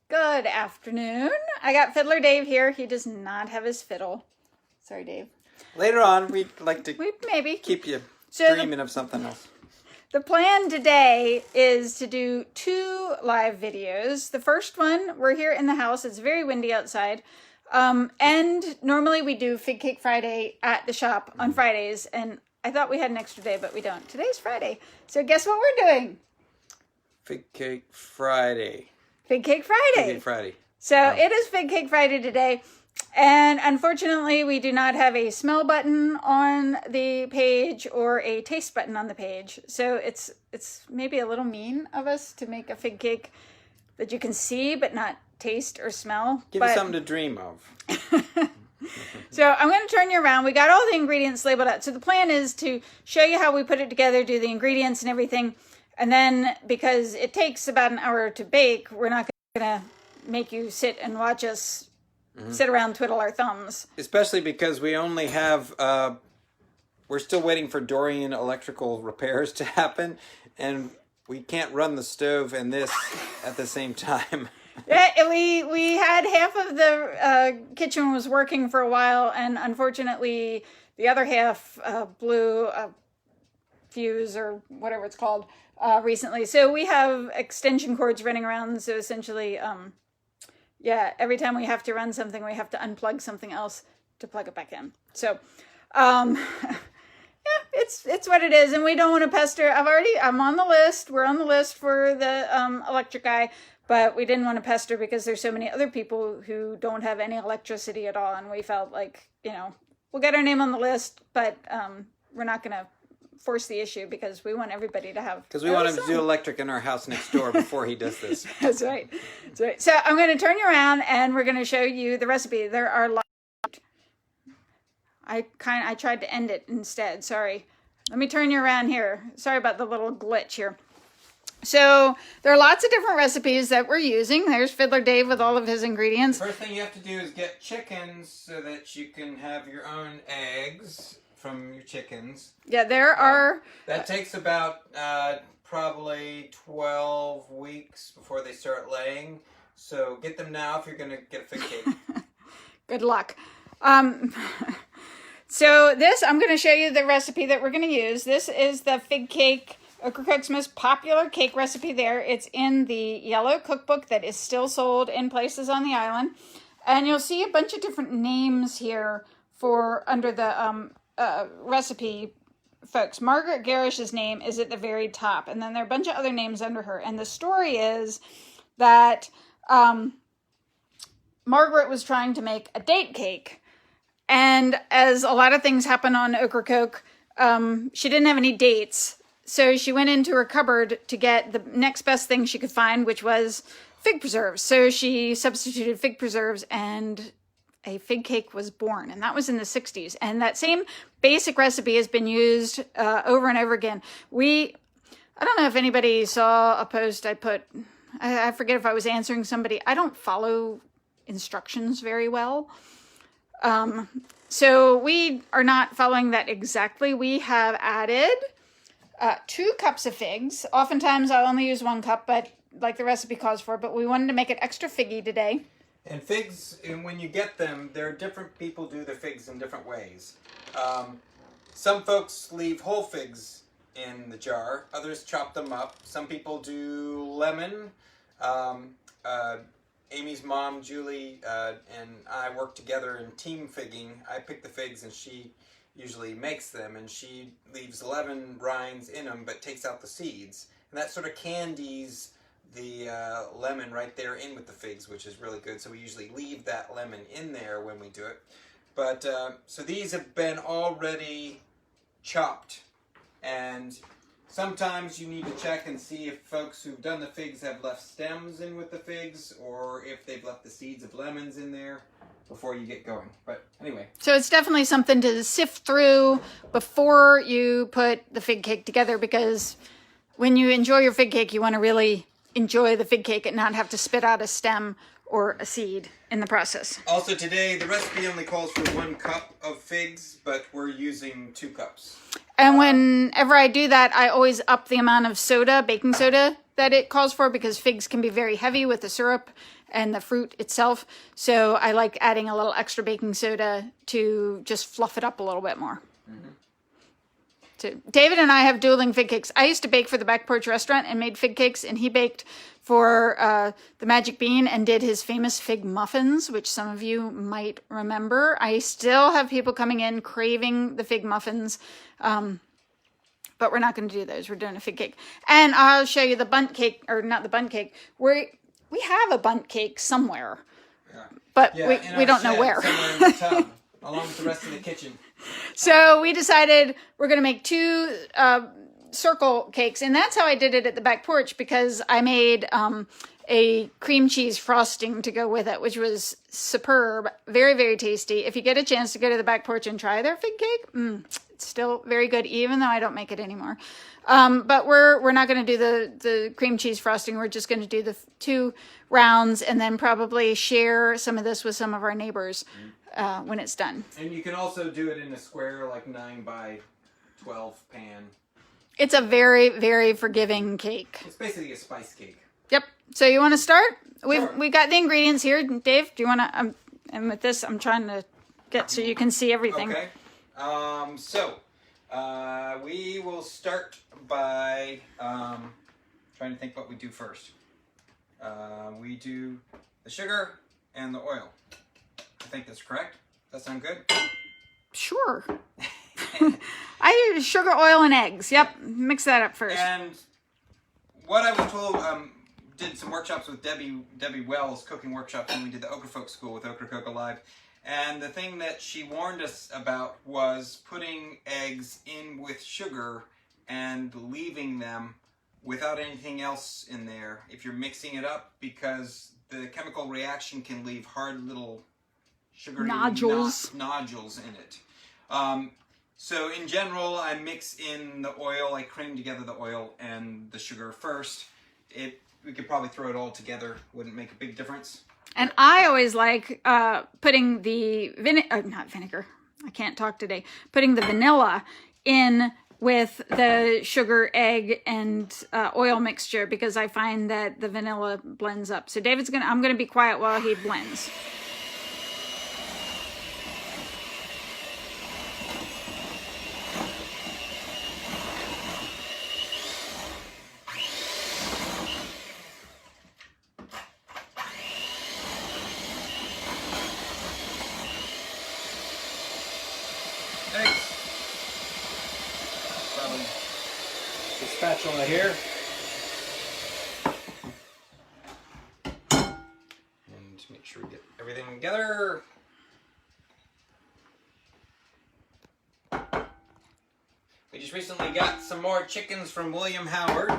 Good afternoon. I got Fiddler Dave here. He does not have his fiddle. Sorry, Dave. Later on, we'd like to maybe keep you So dreaming of something else. The plan today is to do 2 live videos. The first one, we're here in the house. It's very windy outside. And normally we do Fig Cake Friday at the shop on Fridays. And I thought we had an extra day, but we don't. Today's Friday. So guess what we're doing? Fig Cake Friday. Fig Cake Friday. Fig Cake Friday. So It is Fig Cake Friday today. And unfortunately, we do not have a smell button on the page or a taste button on the page. So it's maybe a little mean of us to make a fig cake that you can see but not taste or smell. Give you something to dream of. So I'm going to turn you around. We got all the ingredients labeled out. So the plan is to show you how we put it together, do the ingredients and everything. And then because it takes about an hour to bake, we're not going to make you sit and watch us sit around, twiddle our thumbs. Especially because we only have, we're still waiting for Dorian electrical repairs to happen. And we can't run the stove and this at the same time. Yeah, we had half of the kitchen was working for a while. And unfortunately, the other half blew a fuse or whatever it's called recently. So we have extension cords running around. So essentially... yeah, every time we have to run something, we have to unplug something else to plug it back in. So, yeah, it's what it is, and we don't want to pester. I'm on the list. We're on the list for the electric guy, but we didn't want to pester because there's so many other people who don't have any electricity at all, and we felt like, we'll get our name on the list, but we're not going to force the issue because we want everybody to have. Because we want him to do electric in our house next door before he does this. That's right. That's right. So I'm going to turn you around and we're going to show you the recipe. There are lots. I tried to end it instead. Sorry. Let me turn you around here. Sorry about the little glitch here. So there are lots of different recipes that we're using. There's Fiddler Dave with all of his ingredients. First thing you have to do is get chickens so that you can have your own eggs from your chickens. Yeah, there are... that takes about probably 12 weeks before they start laying. So get them now if you're going to get a fig cake. Good luck. So this, I'm going to show you the recipe that we're going to use. This is the fig cake, Okra Cook's most popular cake recipe there. It's in the yellow cookbook that is still sold in places on the island. And you'll see a bunch of different names here for under the... recipe folks. Margaret Garish's name is at the very top, and then there are a bunch of other names under her. And the story is that Margaret was trying to make a date cake, and as a lot of things happen on Okra Cook, she didn't have any dates, so she went into her cupboard to get the next best thing she could find, which was fig preserves. So she substituted fig preserves and a fig cake was born, and that was in the 60s. And that same basic recipe has been used over and over again. I don't know if anybody saw a post I put, I forget if I was answering somebody. I don't follow instructions very well. So we are not following that exactly. We have added 2 cups of figs. Oftentimes I'll only use 1 cup, but like the recipe calls for, but we wanted to make it extra figgy today. And figs, and when you get them, there are different people do their figs in different ways. Some folks leave whole figs in the jar. Others chop them up. Some people do lemon. Amy's mom, Julie, and I work together in team figging. I pick the figs and she usually makes them. And she leaves lemon rinds in them but takes out the seeds. And that sort of candies the lemon right there in with the figs, which is really good. So we usually leave that lemon in there when we do it. But so these have been already chopped, and sometimes you need to check and see if folks who've done the figs have left stems in with the figs, or if they've left the seeds of lemons in there before you get going. But anyway. So it's definitely something to sift through before you put the fig cake together, because when you enjoy your fig cake, you want to really enjoy the fig cake and not have to spit out a stem or a seed in the process. Also today, the recipe only calls for 1 cup of figs, but we're using 2 cups. And whenever I do that, I always up the amount of soda, baking soda, that it calls for because figs can be very heavy with the syrup and the fruit itself. So I like adding a little extra baking soda to just fluff it up a little bit more. So David and I have dueling fig cakes. I used to bake for the Back Porch Restaurant and made fig cakes, and he baked for the Magic Bean and did his famous fig muffins, which some of you might remember. I still have people coming in craving the fig muffins, but we're not going to do those. We're doing a fig cake. And I'll show you the bundt cake, or not the bundt cake. We have a bundt cake somewhere, but we don't know where. Somewhere in the tub, along with the rest of the kitchen. So we decided we're going to make 2 circle cakes. And that's how I did it at the Back Porch, because I made a cream cheese frosting to go with it, which was superb. Very, very tasty. If you get a chance to go to the Back Porch and try their fig cake, it's still very good, even though I don't make it anymore. But we're not going to do the cream cheese frosting. We're just going to do the 2 rounds and then probably share some of this with some of our neighbors when it's done. And you can also do it in a square, like 9 by 12 pan. It's a very, very forgiving cake. It's basically a spice cake. Yep. So you want to start? Sure. We've got the ingredients here. Dave, do you want to? And with this, I'm trying to get so you can see everything. Okay. We will start by trying to think what we do first. We do the sugar and the oil. I think that's correct. Does that sound good? Sure. I use sugar, oil, and eggs. Yep. Mix that up first. And what I was told, did some workshops with Debbie Wells, cooking workshops, when we did the Okra Folk School with Okra Cook Alive. And the thing that she warned us about was putting eggs in with sugar and leaving them without anything else in there if you're mixing it up, because the chemical reaction can leave hard little sugary nodules in it. So in general, I mix in the oil. I cream together the oil and the sugar first. We could probably throw it all together. Wouldn't make a big difference. And I always like putting the not vinegar. I can't talk today. Putting the vanilla in with the sugar, egg, and oil mixture, because I find that the vanilla blends up. So I'm gonna be quiet while he blends. Spatula here. And make sure we get everything together. We just recently got some more chickens from William Howard,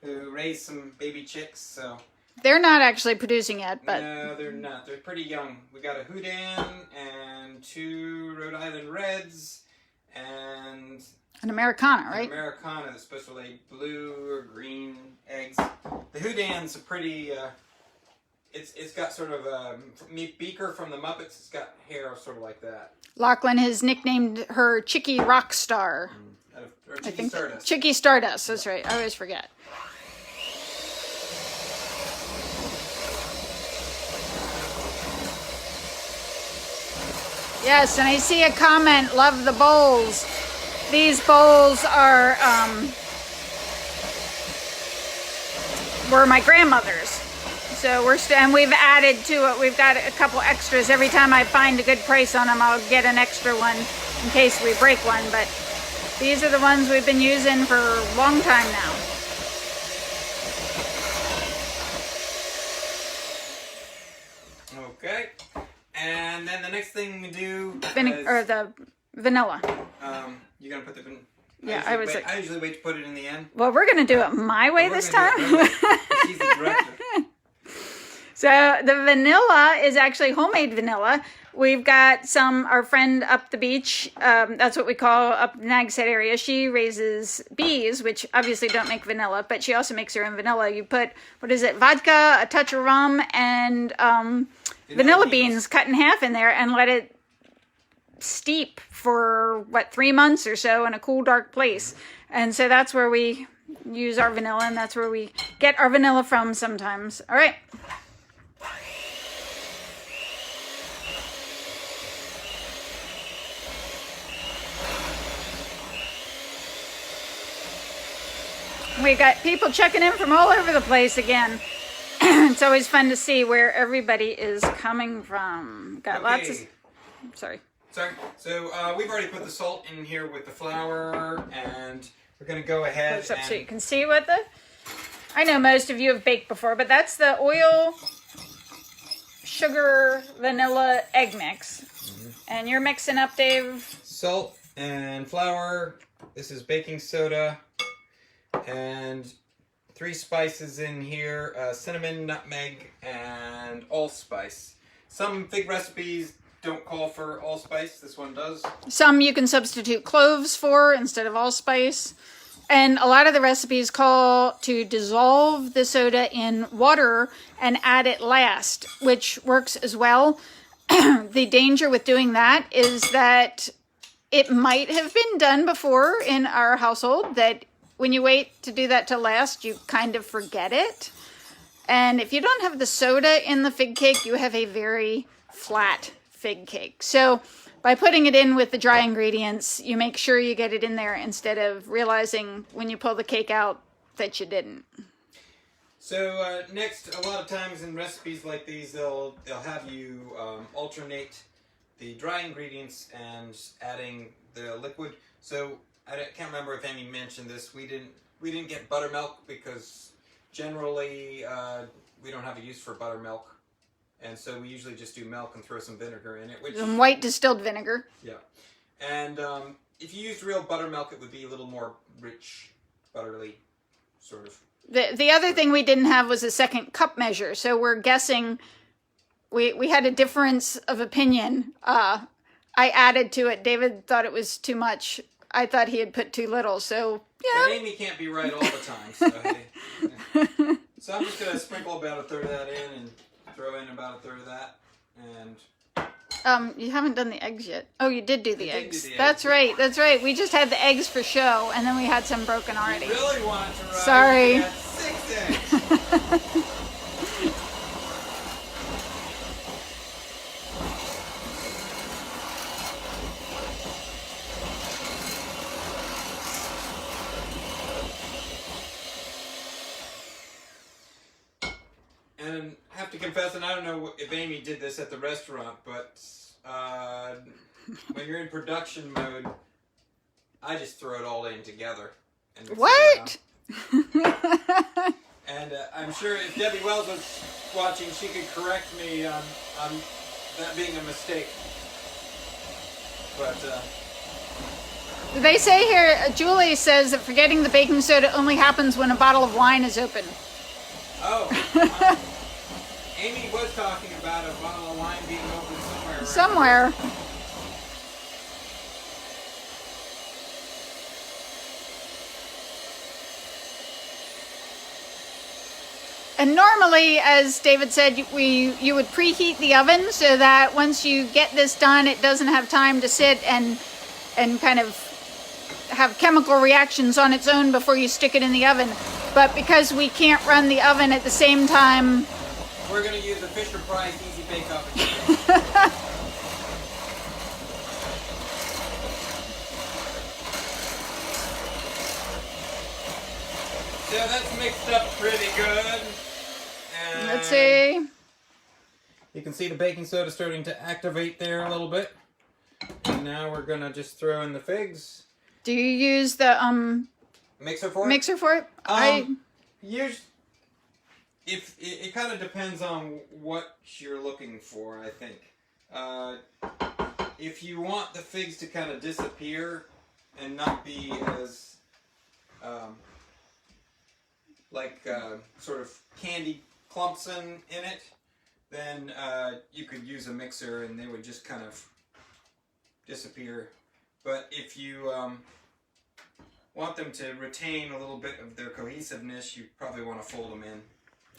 who raised some baby chicks, so. They're not actually producing yet, but. No, they're not. They're pretty young. We got a Houdan and 2 Rhode Island Reds and an Americana, right? An Americana that's supposed to lay blue or green eggs. The Houdan's a pretty, it's got sort of a Beaker from the Muppets. It's got hair sort of like that. Lachlan has nicknamed her Chickie Rockstar. Or Chickie Stardust. Chickie Stardust, that's right. I always forget. Yes, and I see a comment, love the bowls. These bowls were my grandmother's. So and we've added to it. We've got a couple extras. Every time I find a good price on them, I'll get an extra one in case we break one. But these are the ones we've been using for a long time now. Okay. And then the next thing we do the vanilla. You're gonna put the vanilla. Yeah, I usually wait to put it in the end. Well, we're gonna do it my way this time. She's the director. So the vanilla is actually homemade vanilla. We've got our friend up the beach, that's what we call up Nags Head area. She raises bees, which obviously don't make vanilla, but she also makes her own vanilla. You put, vodka, a touch of rum, and vanilla beans cut in half in there, and let it steep for 3 months or so in a cool, dark place. And so that's where we use our vanilla, and that's where we get our vanilla from sometimes. All right. We got people checking in from all over the place again. It's always fun to see where everybody is coming from. Got lots of... Sorry. So we've already put the salt in here with the flour, and we're going to go ahead Close up so you can see what the... I know most of you have baked before, but that's the oil, sugar, vanilla, egg mix. Mm-hmm. And you're mixing up, Dave? Salt and flour. This is baking soda. And 3 spices in here, cinnamon, nutmeg, and allspice. Some fig recipes don't call for allspice. This one does. Some you can substitute cloves for instead of allspice. And a lot of the recipes call to dissolve the soda in water and add it last, which works as well. The danger with doing that is that it might have been done before in our household, that when you wait to do that till last, you kind of forget it. And if you don't have the soda in the fig cake, you have a very flat fig cake. So by putting it in with the dry ingredients, you make sure you get it in there instead of realizing when you pull the cake out that you didn't. So next, a lot of times in recipes like these, they'll have you alternate the dry ingredients and adding the liquid. So I can't remember if Amy mentioned this. We didn't get buttermilk because generally we don't have a use for buttermilk, and so we usually just do milk and throw some vinegar in it. Some white distilled vinegar. Yeah, and if you used real buttermilk, it would be a little more rich, buttery, sort of. The other thing we didn't have was a second cup measure, so we're guessing. We had a difference of opinion. I added to it. David thought it was too much. I thought he had put too little, so, yeah. But Amy can't be right all the time, so hey. So I'm just going to sprinkle about a third of that in and throw in about a third of that. And you haven't done the eggs yet. Oh, you did do the eggs. That's right, that's right. We just had the eggs for show, and then we had some broken already. You really wanted to rise. Sorry. You had 6 eggs. And I have to confess, and I don't know if Amy did this at the restaurant, but when you're in production mode, I just throw it all in together. And what? And I'm sure if Debbie Wells was watching, she could correct me on that being a mistake. But they say here, Julie says that forgetting the baking soda only happens when a bottle of wine is open. Oh. Amy was talking about a bottle of wine being open somewhere. Somewhere. And normally, as David said, you would preheat the oven so that once you get this done, it doesn't have time to sit and kind of have chemical reactions on its own before you stick it in the oven. But because we can't run the oven at the same time, we're going to use the Fisher Price Easy Bake Oven. So that's mixed up pretty good. And let's see. You can see the baking soda starting to activate there a little bit. And now we're going to just throw in the figs. Do you use the mixer for it? Mixer for it? If it kind of depends on what you're looking for, I think. If you want the figs to kind of disappear and not be as sort of candy clumps in it, then you could use a mixer and they would just kind of disappear. But if you want them to retain a little bit of their cohesiveness, you probably want to fold them in.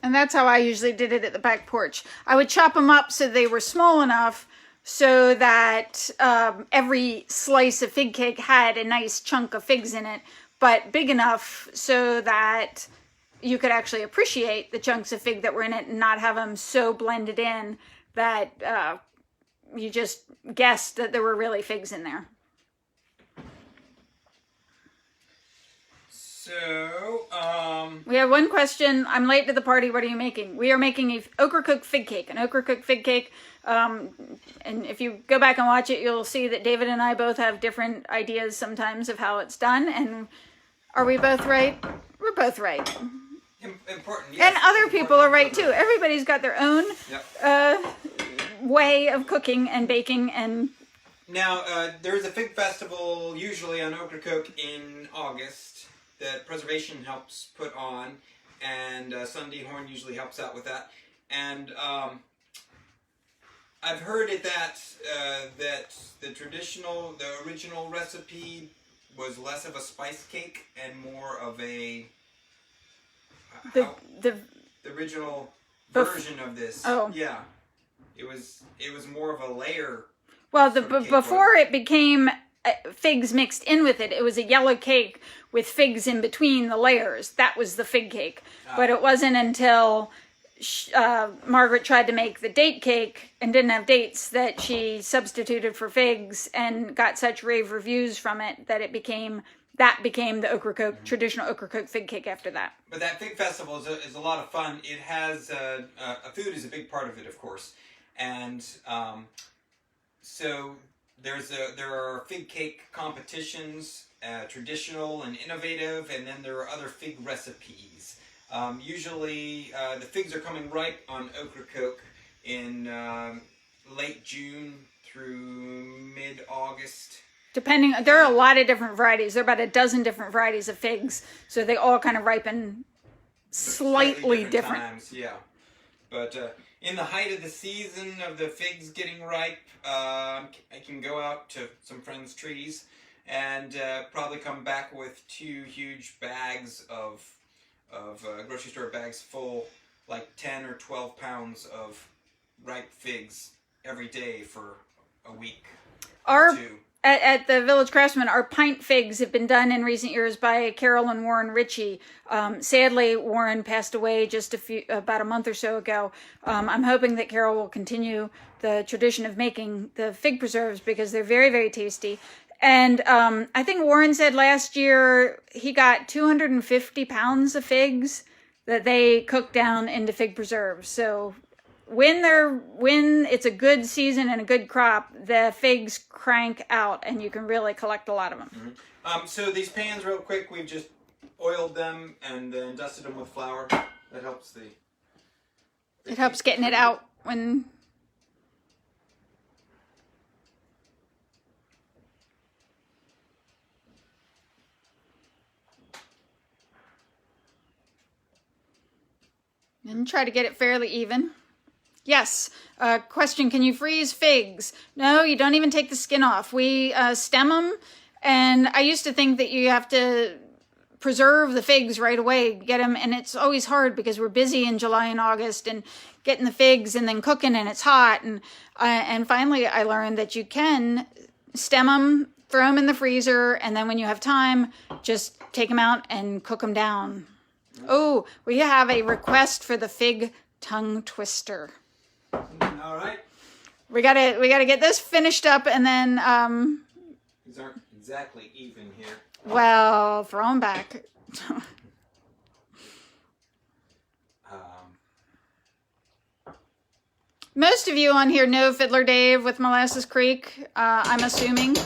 And that's how I usually did it at the back porch. I would chop them up so they were small enough so that every slice of fig cake had a nice chunk of figs in it. but big enough so that you could actually appreciate the chunks of fig that were in it and not have them so blended in that you just guessed that there were really figs in there. So, we have one question. I'm late to the party. What are you making? We are making a okra cooked fig cake. An okra cooked fig cake. And if you go back and watch it, you'll see that David and I both have different ideas sometimes of how it's done. And are we both right? We're both right. Important. Yes, and other people are right too. Everybody's got their own way of cooking and baking. And now there's a fig festival usually on Ocracoke in August that Preservation helps put on, and Sunday Horn usually helps out with that. And I've heard that the original recipe was less of a spice cake and more of a the original version of this. Oh, yeah, it was more of a layer. Well, before it became figs mixed in with it, it was a yellow cake with figs in between the layers. That was the fig cake. But it wasn't until Margaret tried to make the date cake and didn't have dates that she substituted for figs and got such rave reviews from it that became the Ocracoke, traditional Ocracoke fig cake after that. But that fig festival is a lot of fun. It has food is a big part of it, of course, and so there are fig cake competitions, traditional and innovative, and then there are other fig recipes. Usually, the figs are coming ripe on Ocracoke in late June through mid-August. There are a lot of different varieties. There are about a dozen different varieties of figs, so they all kind of ripen slightly different times. Yeah, but in the height of the season of the figs getting ripe, I can go out to some friends' trees and probably come back with 2 huge bags of grocery store bags full, like 10 or 12 pounds of ripe figs every day for a week or 2. At the Village Craftsmen, our pint figs have been done in recent years by Carol and Warren Ritchie. Sadly, Warren passed away just about a month or so ago. I'm hoping that Carol will continue the tradition of making the fig preserves because they're very, very tasty. And I think Warren said last year he got 250 pounds of figs that they cooked down into fig preserves. So when it's a good season and a good crop, the figs crank out and you can really collect a lot of them. Mm-hmm. So these pans, real quick, we've just oiled them and then dusted them with flour. That helps it helps getting it out when... And try to get it fairly even. Yes. Question, can you freeze figs? No, you don't even take the skin off. We stem them, and I used to think that you have to preserve the figs right away, get them, and it's always hard because we're busy in July and August and getting the figs and then cooking and it's hot. And finally I learned that you can stem them, throw them in the freezer, and then when you have time, just take them out and cook them down. Oh, we have a request for the fig tongue twister. All right. We gotta get this finished up, and then These aren't exactly even here. Well, throw them back. Most of you on here know Fiddler Dave with Molasses Creek. I'm assuming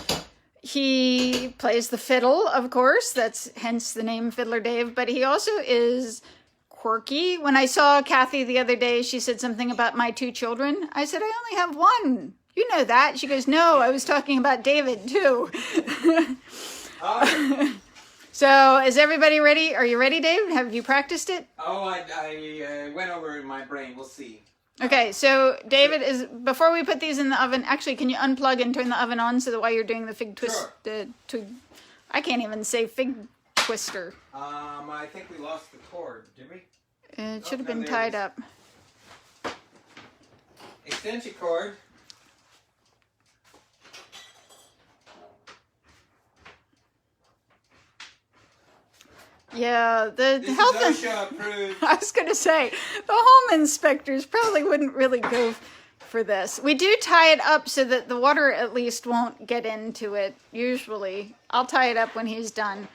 he plays the fiddle, of course. That's hence the name Fiddler Dave. But he also is quirky. When I saw Kathy the other day, she said something about my 2 children. I said, I only have 1. You know that. She goes, no, I was talking about David too. So is everybody ready? Are you ready, Dave? Have you practiced it? Oh, I went over in my brain. We'll see. Okay, so David, before we put these in the oven, actually, can you unplug and turn the oven on so that while you're doing the fig twist, Sure. I can't even say fig twister. I think we lost the cord, did we? It should have been tied up. Extension cord. Yeah, the This health. is OSHA approved. I was going to say, the home inspectors probably wouldn't really go for this. We do tie it up so that the water at least won't get into it, usually. I'll tie it up when he's done.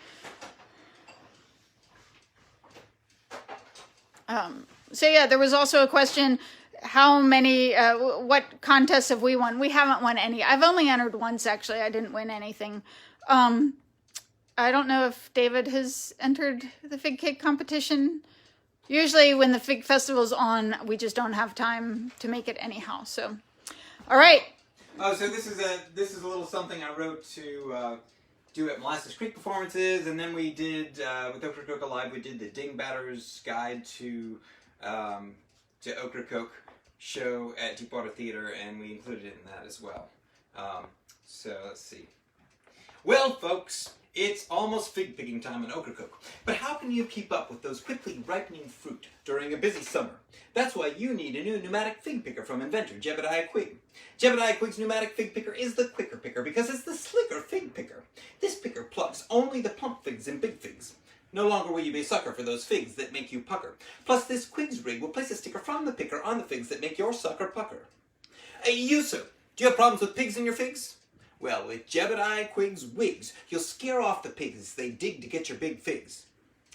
So yeah, there was also a question, how many, what contests have we won? We haven't won any. I've only entered once, actually. I didn't win anything. I don't know if David has entered the fig cake competition. Usually when the fig festival's on, we just don't have time to make it anyhow. So, all right. Oh, so this is a little something I wrote to do at Molasses Creek performances, and then we did with Ocracoke Alive. We did the Dingbatter's Guide to Ocracoke show at Deepwater Theater, and we included it in that as well. So let's see. Well, folks, it's almost fig picking time in Ocracoke. But how can you keep up with those quickly ripening fruit during a busy summer? That's why you need a new pneumatic fig picker from inventor Jebediah Quigg. Jebediah Quigg's pneumatic fig picker is the quicker picker because it's the slicker fig picker. This picker plucks only the plump figs and big figs. No longer will you be a sucker for those figs that make you pucker. Plus, this Quigg's rig will place a sticker from the picker on the figs that make your sucker pucker. Hey, you, sir, do you have problems with pigs in your figs? Well, with Jebediah Quigg's wigs, you'll scare off the pigs as they dig to get your big figs.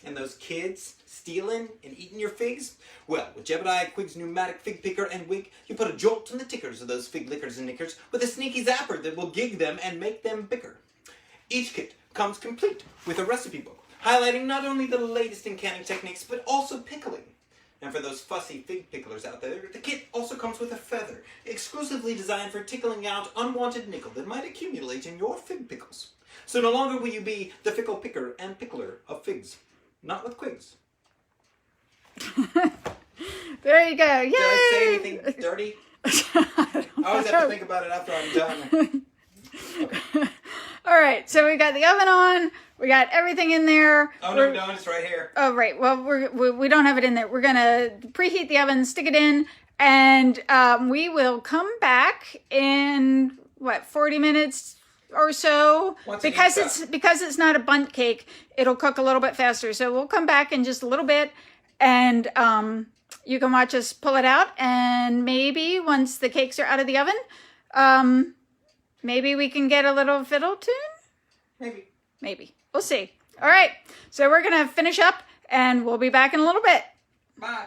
And those kids stealing and eating your figs? Well, with Jebediah Quigg's pneumatic fig picker and wig, you put a jolt in the tickers of those fig lickers and knickers with a sneaky zapper that will gig them and make them bicker. Each kit comes complete with a recipe book, highlighting not only the latest in canning techniques, but also pickling. And for those fussy fig picklers out there, the kit also comes with a feather, exclusively designed for tickling out unwanted nickel that might accumulate in your fig pickles. So no longer will you be the fickle picker and pickler of figs. Not with Quiggs. There you go. Yay! Did I say anything dirty? I always have to think about it after I'm done. Okay. All right, so we got the oven on. We got everything in there. Oh, no, we don't. It's right here. Oh, right. Well, we don't have it in there. We're going to preheat the oven, stick it in, and we will come back in, 40 minutes or so? Because it's not a bundt cake, it'll cook a little bit faster. So we'll come back in just a little bit, and you can watch us pull it out, and maybe once the cakes are out of the oven, maybe we can get a little fiddle tune? Maybe. We'll see. All right. So we're going to finish up, and we'll be back in a little bit. Bye.